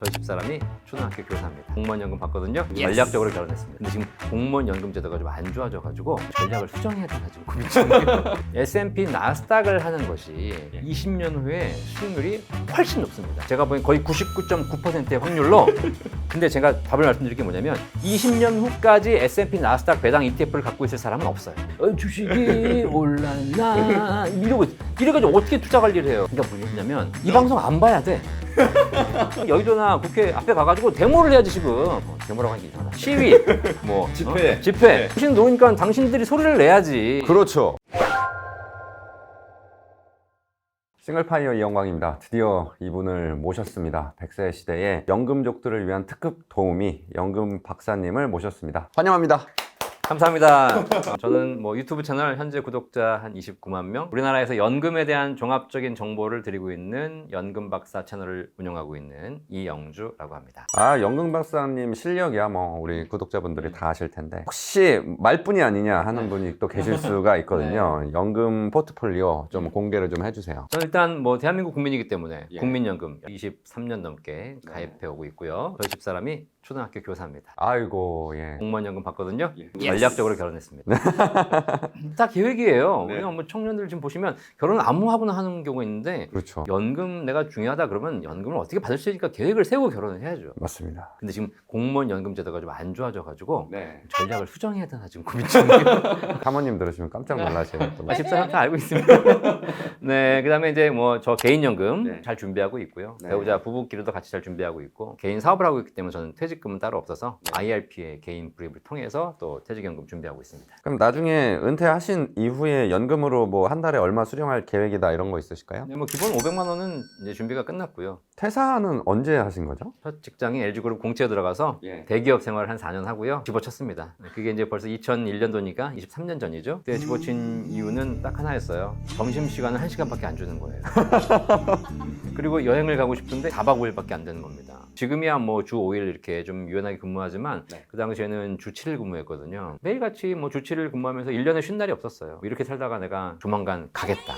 저희 집사람이 초등학교 교사입니다. 공무원 연금 받거든요. 전략적으로 결혼했습니다. 근데 지금 공무원 연금 제도가 좀 안 좋아져가지고 전략을 수정해야 되나 지금 고민 중이에요. S&P 나스닥을 하는 것이 20년 후에 수익률이 훨씬 높습니다. 제가 보기엔 거의 99.9%의 확률로. 근데 제가 답을 말씀드릴 게 뭐냐면 20년 후까지 S&P 나스닥 배당 ETF를 갖고 있을 사람은 없어요. 주식이 올랐나 이래가지고 어떻게 투자 관리를 해요? 그러니까 뭐냐면 이 방송 안 봐야 돼. 여의도나 국회 앞에 가가지고 데모를 해야지 지금. 데모라고 하는 게 이상하다. 시위, 뭐 집회. 집회. 당신 놓으니까 당신들이 소리를 내야지. 그렇죠. 싱글파이어 이영광입니다. 드디어 이분을 모셨습니다. 100세 시대의 연금족들을 위한 특급 도우미 연금 박사님을 모셨습니다. 환영합니다. 감사합니다. 저는 뭐 유튜브 채널 현재 구독자 한 29만 명, 우리나라에서 연금에 대한 종합적인 정보를 드리고 있는 연금 박사 채널을 운영하고 있는 이영주라고 합니다. 연금 박사님 실력이야 뭐 우리 구독자분들이 다 아실 텐데 혹시 말뿐이 아니냐 하는 분이 또 계실 수가 있거든요. 연금 포트폴리오 좀 공개를 좀 해주세요. 저는 일단 뭐 대한민국 국민이기 때문에 국민연금 23년 넘게 가입해 오고 있고요. 저희 집사람이 초등학교 교사입니다. 아이고 예. 공무원 연금 받거든요. 전략적으로 결혼했습니다. 다 계획이에요. 그냥 뭐 청년들 지금 보시면 결혼을 아무 하거나 하는 경우가 있는데, 그렇죠. 연금 내가 중요하다 그러면 연금을 어떻게 받을 수 있으니까 계획을 세우고 결혼을 해야죠. 맞습니다. 근데 지금 공무원 연금 제도가 좀 안 좋아져가지고 전략을 수정해야 되나 지금 고민 중이에요. 사모님 들으시면 깜짝 놀라세요. 집사람 다 알고 있습니다. 네, 그다음에 이제 뭐 저 개인 연금 잘 준비하고 있고요. 배우자 부부끼리도 같이 잘 준비하고 있고, 개인 사업을 하고 있기 때문에 저는 퇴직금은 따로 없어서 IRP의 개인 불입을 통해서 또 퇴직연금 준비하고 있습니다. 그럼 나중에 은퇴하신 이후에 연금으로 뭐 한 달에 얼마 수령할 계획이다 이런 거 있으실까요? 네, 뭐 기본 500만 원은 이제 준비가 끝났고요. 퇴사는 언제 하신 거죠? 첫 직장이 LG그룹 공채에 들어가서 대기업 생활을 한 4년 하고요. 집어쳤습니다. 그게 이제 벌써 2001년도니까 23년 전이죠. 그때 집어친 이유는 딱 하나였어요. 점심시간은 1시간밖에 안 주는 거예요. 그리고 여행을 가고 싶은데 4박 5일밖에 안 되는 겁니다. 지금이야 뭐 주 5일 이렇게 좀 유연하게 근무하지만 그 당시에는 주 7일 근무했거든요. 매일같이 뭐 주 7일 근무하면서 1년에 쉰 날이 없었어요. 이렇게 살다가 내가 조만간 가겠다.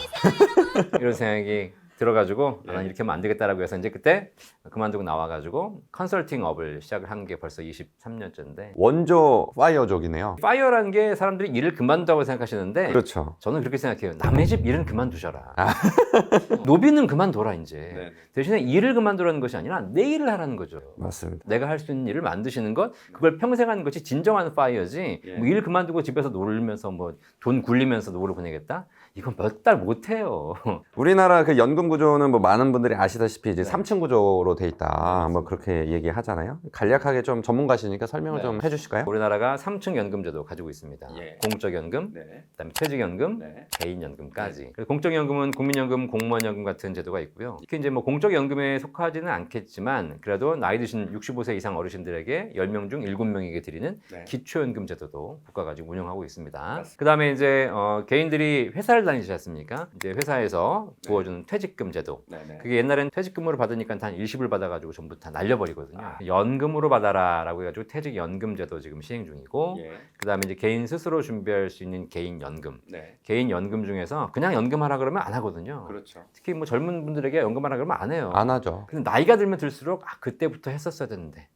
이런 생각이 들어가지고 난 이렇게 하면 안 되겠다라고 해서 이제 그때 그만두고 나와가지고 컨설팅 업을 시작을 한 게 벌써 23년째인데, 원조 파이어족이네요. 파이어라는 게 사람들이 일을 그만둔다고 생각하시는데 그렇죠. 저는 그렇게 생각해요. 남의 집 일은 그만두셔라. 노비는 그만둬라 이제. 대신에 일을 그만두라는 것이 아니라 내 일을 하라는 거죠. 맞습니다. 내가 할 수 있는 일을 만드시는 것, 그걸 평생 하는 것이 진정한 파이어지. 뭐 일 그만두고 집에서 놀면서 뭐 돈 굴리면서 노후를 보내겠다? 이건 몇 달 못 해요. 우리나라 그 연금 구조는 뭐 많은 분들이 아시다시피 이제 3층 구조로 돼 있다. 뭐 그렇게 얘기하잖아요. 간략하게 좀 전문가시니까 설명을 좀 해주실까요? 우리나라가 3층 연금제도 가지고 있습니다. 공적연금, 그다음에 퇴직연금, 개인연금까지. 그래서 공적연금은 국민연금, 공무원연금 같은 제도가 있고요. 특히 이제 뭐 공적연금에 속하지는 않겠지만 그래도 나이 드신 65세 이상 어르신들에게 10명 중 7명에게 드리는 기초연금 제도도 국가가 지금 운영하고 있습니다. 그다음에 이제 개인들이 회사를 다니지 않습니까? 이제 회사에서 부어주는 퇴직금 제도. 그게 옛날엔 퇴직금으로 받으니까 한 일시불 받아가지고 전부 다 날려버리거든요. 연금으로 받아라라고 해가지고 퇴직연금 제도 지금 시행 중이고, 그다음에 이제 개인 스스로 준비할 수 있는 개인연금. 개인연금 중에서 그냥 연금하라 그러면 안 하거든요. 그렇죠. 특히 뭐 젊은 분들에게 연금하라 그러면 안 해요. 안 하죠. 근데 나이가 들면 들수록 그때부터 했었어야 되는데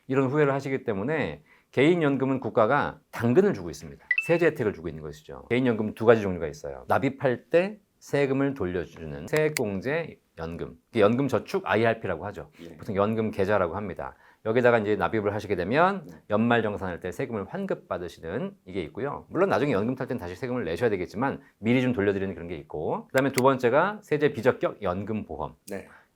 이런 후회를 하시기 때문에 개인연금은 국가가 당근을 주고 있습니다. 세제 혜택을 주고 있는 것이죠. 개인연금은 두 가지 종류가 있어요. 납입할 때 세금을 돌려주는 세액공제 연금, 연금 저축 IRP라고 하죠. 보통 연금 계좌라고 합니다. 여기다가 이제 납입을 하시게 되면 연말정산할 때 세금을 환급받으시는 이게 있고요. 물론 나중에 연금 탈 땐 다시 세금을 내셔야 되겠지만 미리 좀 돌려드리는 그런 게 있고, 그다음에 두 번째가 세제 비적격 연금보험.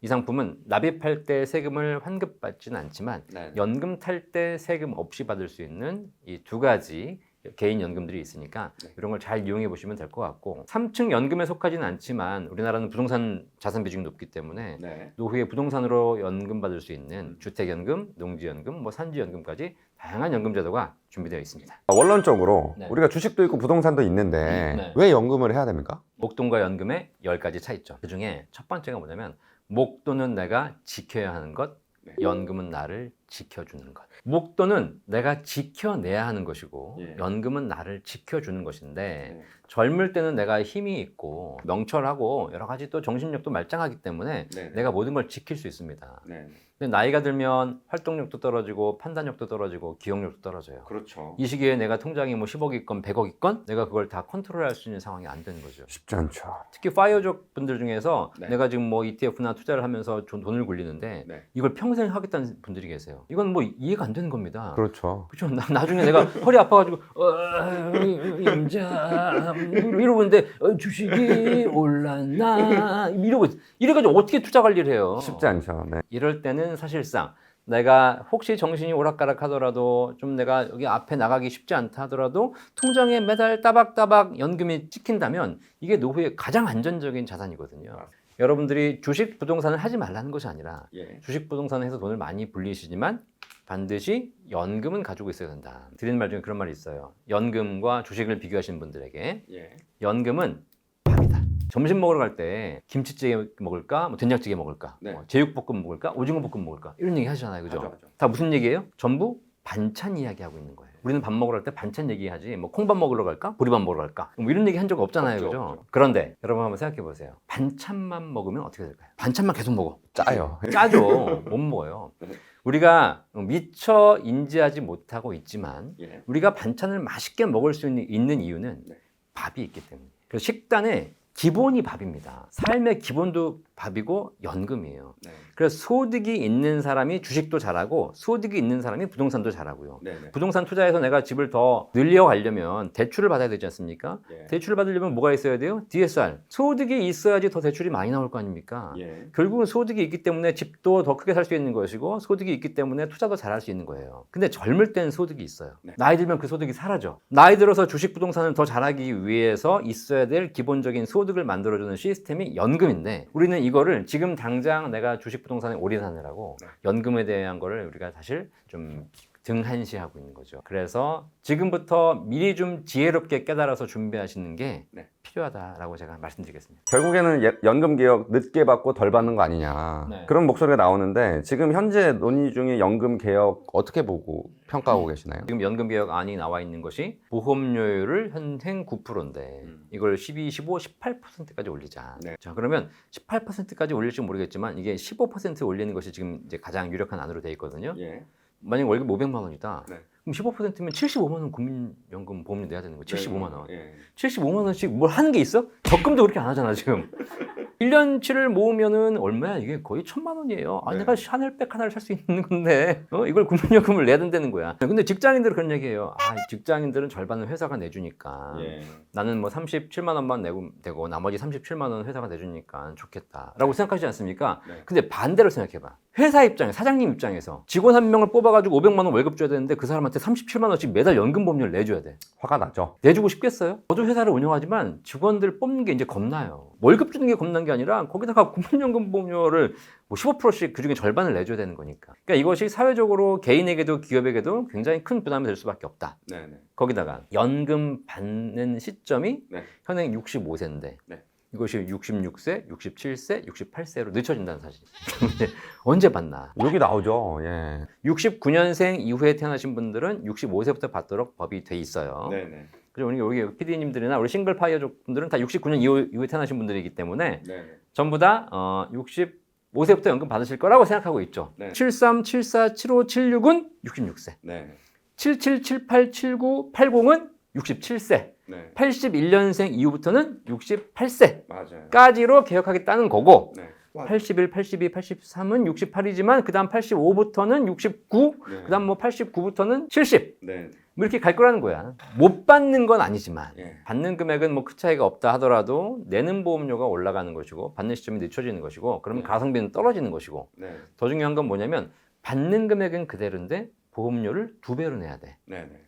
이 상품은 납입할 때 세금을 환급받지는 않지만 연금 탈 때 세금 없이 받을 수 있는 이 두 가지 개인 연금들이 있으니까 이런 걸 잘 이용해 보시면 될 것 같고, 3층 연금에 속하지는 않지만 우리나라는 부동산 자산 비중이 높기 때문에 노후에 부동산으로 연금 받을 수 있는 주택연금, 농지연금, 뭐 산지연금까지 다양한 연금 제도가 준비되어 있습니다. 원론적으로 우리가 주식도 있고 부동산도 있는데 왜 연금을 해야 됩니까? 목돈과 연금의 10가지 차이점. 그 중에 첫 번째가 뭐냐면, 목돈은 내가 지켜야 하는 것, 연금은 나를 지켜주는 것. 목돈은 내가 지켜내야 하는 것이고 연금은 나를 지켜주는 것인데, 젊을 때는 내가 힘이 있고 명철하고 여러 가지 또 정신력도 말짱하기 때문에 내가 모든 걸 지킬 수 있습니다. 근데 나이가 들면 활동력도 떨어지고 판단력도 떨어지고 기억력도 떨어져요. 그렇죠. 이 시기에 내가 통장이 뭐 10억 있건 100억 있건 내가 그걸 다 컨트롤할 수 있는 상황이 안 되는 거죠. 쉽지 않죠. 특히 파이어족 분들 중에서 네. 내가 지금 뭐 ETF나 투자를 하면서 돈을 굴리는데 네. 이걸 평생 하겠다는 분들이 계세요. 이건 뭐 이해가 안 되는 겁니다. 그렇죠. 그렇죠. 나중에 내가 허리 아파가지고 임자 이러고 있는데 주식이 올랐나 이래가지고 어떻게 투자 관리를 해요? 쉽지 않죠. 네. 이럴 때는 사실상 내가 혹시 정신이 오락가락 하더라도 좀 내가 여기 앞에 나가기 쉽지 않다 하더라도 통장에 매달 따박따박 연금이 찍힌다면 이게 노후에 가장 안전적인 자산이거든요. 여러분들이 주식 부동산을 하지 말라는 것이 아니라 주식 부동산을 해서 돈을 많이 불리시지만 반드시 연금은 가지고 있어야 된다. 드리는 말 중에 그런 말이 있어요. 연금과 주식을 비교하시는 분들에게 연금은 밥이다. 점심 먹으러 갈 때 김치찌개 먹을까, 뭐 된장찌개 먹을까, 뭐 제육볶음 먹을까, 오징어볶음 먹을까 이런 얘기 하시잖아요, 그죠? 맞아. 다 무슨 얘기예요? 전부 반찬 이야기하고 있는 거예요. 우리는 밥 먹으러 갈 때 반찬 얘기하지, 뭐 콩밥 먹으러 갈까, 보리밥 먹으러 갈까, 뭐 이런 얘기 한 적 없잖아요, 그죠? 없죠. 그런데 여러분 한번 생각해 보세요. 반찬만 먹으면 어떻게 될까요? 반찬만 계속 먹어. 짜요. 짜죠. 못 먹어요. 우리가 미처 인지하지 못하고 있지만 우리가 반찬을 맛있게 먹을 수 있는 이유는 밥이 있기 때문에. 그래서 식단의 기본이 밥입니다. 삶의 기본도 밥이고 연금이에요. 그래서 소득이 있는 사람이 주식도 잘하고 소득이 있는 사람이 부동산도 잘하고요. 부동산 투자해서 내가 집을 더 늘려가려면 대출을 받아야 되지 않습니까? 대출을 받으려면 뭐가 있어야 돼요? DSR. 소득이 있어야지 더 대출이 많이 나올 거 아닙니까? 결국은 소득이 있기 때문에 집도 더 크게 살 수 있는 것이고 소득이 있기 때문에 투자도 잘할 수 있는 거예요. 근데 젊을 때는 소득이 있어요. 나이 들면 그 소득이 사라져. 나이 들어서 주식 부동산을 더 잘하기 위해서 있어야 될 기본적인 소득을 만들어주는 시스템이 연금인데 우리는 이거를 지금 당장 내가 주식 부동산에 올인하느라고 연금에 대한 거를 우리가 사실 좀 등한시하고 있는 거죠. 그래서 지금부터 미리 좀 지혜롭게 깨달아서 준비하시는 게 필요하다라고 제가 말씀드리겠습니다. 결국에는 연금 개혁 늦게 받고 덜 받는 거 아니냐 그런 목소리가 나오는데 지금 현재 논의 중에 연금 개혁 어떻게 보고 평가하고 계시나요? 지금 연금 개혁안이 나와 있는 것이 보험료율을 현행 9%인데 이걸 12, 15, 18%까지 올리자. 자, 그러면 18%까지 올릴지 모르겠지만 이게 15% 올리는 것이 지금 이제 가장 유력한 안으로 돼 있거든요. 만약 월급 500만 원이다. 그럼 15%면 75만 원 국민연금 보험료 내야 되는 거예요. 75만 원. 75만 원씩 뭘 하는 게 있어? 적금도 그렇게 안 하잖아, 지금. 1년치를 모으면은 얼마야? 이게 거의 1,000만 원이에요. 아, 내가 샤넬백 하나를 살 수 있는 건데, 이걸 국민연금을 내야 된다는 거야. 근데 직장인들은 그런 얘기예요. 아, 직장인들은 절반은 회사가 내주니까. 나는 뭐 37만 원만 내고 되고, 나머지 37만 원 회사가 내주니까 좋겠다. 라고 생각하지 않습니까? 근데 반대로 생각해봐. 회사 입장에, 사장님 입장에서 직원 한 명을 뽑아가지고 500만 원 월급 줘야 되는데 그 사람한테 37만 원씩 매달 연금 보험료를 내줘야 돼. 화가 나죠. 내주고 싶겠어요? 저도 회사를 운영하지만 직원들 뽑는 게 이제 겁나요. 월급 주는 게 겁난 게 아니라 거기다가 국민연금 보험료를 뭐 15%씩 그중에 절반을 내줘야 되는 거니까. 그러니까 이것이 사회적으로 개인에게도 기업에게도 굉장히 큰 부담이 될 수밖에 없다. 거기다가 연금 받는 시점이 현행 65세인데 이것이 66세, 67세, 68세로 늦춰진다는 사실. 언제 받나? 여기 나오죠. 69년생 이후에 태어나신 분들은 65세부터 받도록 법이 돼 있어요. 그리고 여기 PD님들이나 우리 싱글 파이어족 분들은 다 69년 이후에 태어나신 분들이기 때문에 전부 다 65세부터 연금 받으실 거라고 생각하고 있죠. 73, 74, 75, 76은 66세. 77, 78, 79, 80은 67세. 81년생 이후부터는 68세까지로 개혁하겠다는 거고 81, 82, 83은 68이지만 그 다음 85부터는 69, 그 다음 뭐 89부터는 70 뭐 이렇게 갈 거라는 거야. 못 받는 건 아니지만 받는 금액은 뭐 큰 차이가 없다 하더라도 내는 보험료가 올라가는 것이고 받는 시점이 늦춰지는 것이고 그러면 가성비는 떨어지는 것이고 더 중요한 건 뭐냐면 받는 금액은 그대로인데 보험료를 2배로 내야 돼.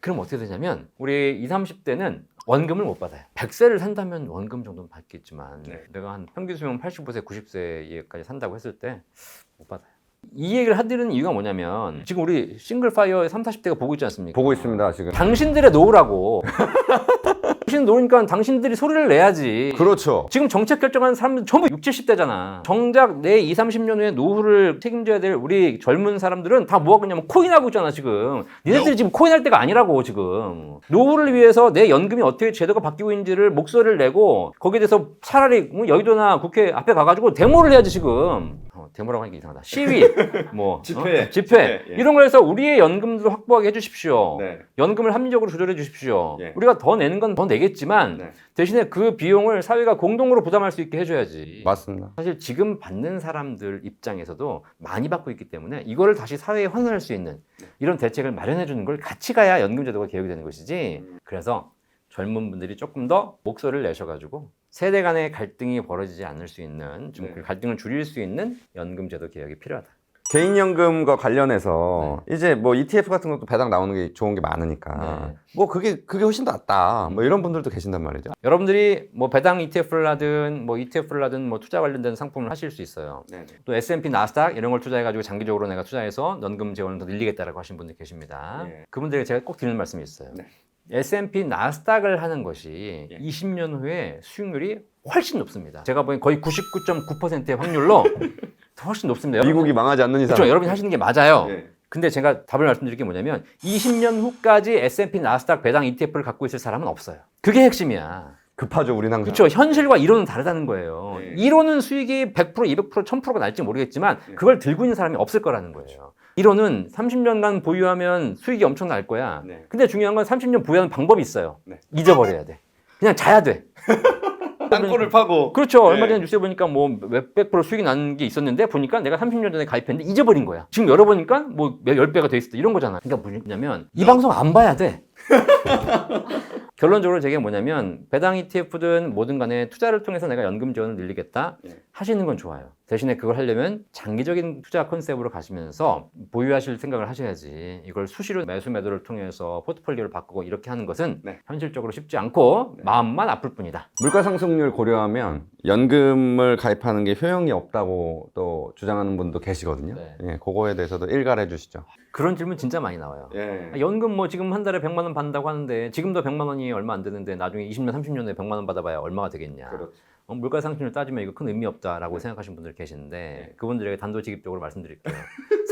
그럼 어떻게 되냐면 우리 20, 30대는 원금을 못 받아요. 100세를 산다면 원금 정도는 받겠지만 내가 한 평균 수명 85세, 90세까지 산다고 했을 때 못 받아요. 이 얘기를 하드리는 이유가 뭐냐면 지금 우리 싱글 파이어 30, 40대가 보고 있지 않습니까? 보고 있습니다, 지금. 당신들의 노후라고. 당신 노니까 당신들이 소리를 내야지. 그렇죠. 지금 정책 결정하는 사람들 전부 60, 70대잖아. 정작 내 20, 30년 후에 노후를 책임져야 될 우리 젊은 사람들은 다 뭐 하고 있냐면 코인하고 있잖아, 지금. 니네들이 지금 코인할 때가 아니라고, 지금. 노후를 위해서 내 연금이 어떻게 제도가 바뀌고 있는지를 목소리를 내고 거기에 대해서 차라리 여의도나 국회 앞에 가가지고 데모를 해야지, 지금. 데모라고 하니까 이상하다. 시위, 뭐 집회. 집회 예. 이런 거에서 우리의 연금도 확보하게 해주십시오. 네. 연금을 합리적으로 조절해 주십시오. 예. 우리가 더 내는 건 더 내겠지만 네. 대신에 그 비용을 사회가 공동으로 부담할 수 있게 해줘야지. 맞습니다. 사실 지금 받는 사람들 입장에서도 많이 받고 있기 때문에 이거를 다시 사회에 환원할 수 있는 이런 대책을 마련해 주는 걸 같이 가야 연금제도가 개혁이 되는 것이지. 그래서 젊은 분들이 조금 더 목소리를 내셔가지고 세대 간의 갈등이 벌어지지 않을 수 있는 좀 그 갈등을 줄일 수 있는 연금제도 개혁이 필요하다. 개인연금과 관련해서 이제 뭐 ETF 같은 것도 배당 나오는 게 좋은 게 많으니까 네. 뭐 그게 훨씬 더 낫다. 뭐 이런 분들도 계신단 말이죠. 여러분들이 뭐 배당 ETF를 하든 뭐 ETF를 하든 뭐 투자 관련된 상품을 하실 수 있어요. 네. 또 S&P 나스닥 이런 걸 투자해가지고 장기적으로 내가 투자해서 연금 재원을 더 늘리겠다라고 하신 분들 계십니다. 예. 그분들에게 제가 꼭 드리는 말씀이 있어요. 네. S&P 나스닥을 하는 것이 예. 20년 후에 수익률이 훨씬 높습니다. 제가 보기엔 거의 99.9%의 확률로 훨씬 높습니다. 미국이 망하지 않는 이상. 그렇죠. 여러분이 하시는 게 맞아요. 예. 근데 제가 답을 말씀드릴 게 뭐냐면 20년 후까지 S&P 나스닥 배당 ETF를 갖고 있을 사람은 없어요. 그게 핵심이야. 급하죠, 우리는 항상. 그렇죠. 현실과 이론은 다르다는 거예요. 네. 이론은 수익이 100%, 200%, 1000%가 날지 모르겠지만 네. 그걸 들고 있는 사람이 없을 거라는 거예요. 이론은 30년간 보유하면 수익이 엄청 날 거야. 네. 근데 중요한 건 30년 보유하는 방법이 있어요. 네. 잊어버려야 돼. 그냥 자야 돼. 땅굴을 파고. 그렇죠. 네. 얼마 전에 뉴스에 보니까 뭐 몇백 프로 수익이 나는 게 있었는데 보니까 내가 30년 전에 가입했는데 잊어버린 거야. 지금 열어보니까 뭐 10배가 돼 있었다. 이런 거잖아. 그러니까 뭐냐면 이 방송 안 봐야 돼. 결론적으로 제게 뭐냐면 배당 ETF든 뭐든 간에 투자를 통해서 내가 연금 지원을 늘리겠다 예. 하시는 건 좋아요. 대신에 그걸 하려면 장기적인 투자 컨셉으로 가시면서 보유하실 생각을 하셔야지 이걸 수시로 매수 매도를 통해서 포트폴리오를 바꾸고 이렇게 하는 것은 네. 현실적으로 쉽지 않고 네. 마음만 아플 뿐이다. 물가 상승률 고려하면 연금을 가입하는 게 효용이 없다고 또 주장하는 분도 계시거든요. 네. 예, 그거에 대해서도 일갈해 주시죠. 그런 질문 진짜 많이 나와요. 예. 연금 뭐 지금 한 달에 100만 원 받는다고 하는데 지금도 100만 원이 얼마 안 되는데 나중에 20년, 30년 후에 100만 원 받아봐야 얼마가 되겠냐. 그렇죠. 물가 상승률 따지면 이거 큰 의미 없다라고 생각하시는 분들 계시는데 네. 그분들에게 단도직입적으로 말씀드릴게요.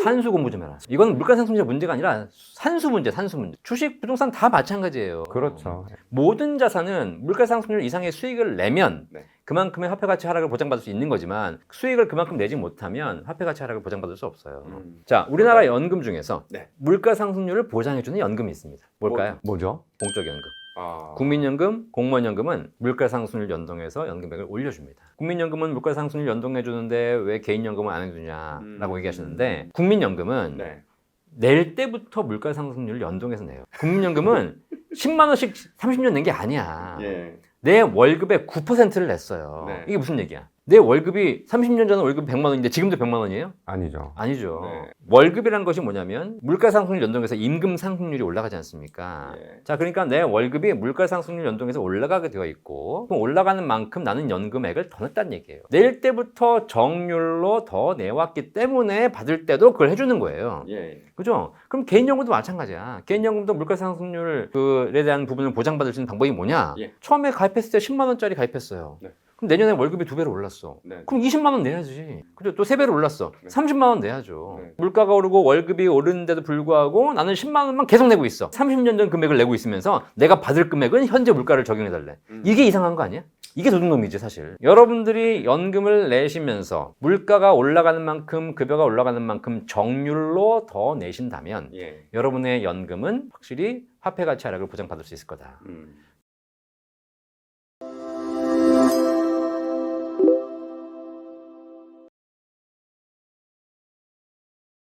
산수 공부 좀 해라. 이건 물가 상승률 문제가 아니라 산수 문제, 산수 문제. 주식, 부동산 다 마찬가지예요. 그렇죠. 모든 자산은 물가 상승률 이상의 수익을 내면 네. 그만큼의 화폐 가치 하락을 보장받을 수 있는 거지만 수익을 그만큼 내지 못하면 화폐 가치 하락을 보장받을 수 없어요. 자, 우리나라 연금 중에서 네. 물가 상승률을 보장해주는 연금이 있습니다. 뭘까요? 뭐죠? 공적연금. 아. 국민연금, 공무원연금은 물가상승률 연동해서 연금액을 올려줍니다. 국민연금은 물가상승률 연동해주는데 왜 개인연금은 안 해주냐라고 얘기하시는데 국민연금은 네. 낼 때부터 물가상승률을 연동해서 내요. 국민연금은 10만 원씩 30년 낸 게 아니야. 예. 내 월급의 9%를 냈어요. 네. 이게 무슨 얘기야? 내 월급이 30년 전에 월급이 100만 원인데 지금도 100만 원이에요? 아니죠. 아니죠. 네. 월급이란 것이 뭐냐면 물가상승률 연동해서 임금 상승률이 올라가지 않습니까? 예. 자, 그러니까 내 월급이 물가상승률 연동해서 올라가게 되어 있고 그럼 올라가는 만큼 나는 연금액을 더 냈다는 얘기예요. 낼 때부터 정률로 더 내왔기 때문에 받을 때도 그걸 해주는 거예요. 예. 그죠? 그럼 개인연금도 마찬가지야. 개인연금도 물가상승률에 대한 부분을 보장받을 수 있는 방법이 뭐냐? 예. 처음에 가입했을 때 10만 원짜리 가입했어요. 네. 그럼 내년에 월급이 2배로 올랐어. 네. 그럼 20만 원 내야지. 그죠? 또 3배로 올랐어. 네. 30만 원 내야죠. 네. 물가가 오르고 월급이 오르는데도 불구하고 나는 10만 원만 계속 내고 있어. 30년 전 금액을 내고 있으면서 내가 받을 금액은 현재 물가를 적용해달래. 이게 이상한 거 아니야? 이게 도둑놈이지 사실. 여러분들이 연금을 내시면서 물가가 올라가는 만큼 급여가 올라가는 만큼 정률로 더 내신다면 예. 여러분의 연금은 확실히 화폐 가치 하락을 보장받을 수 있을 거다.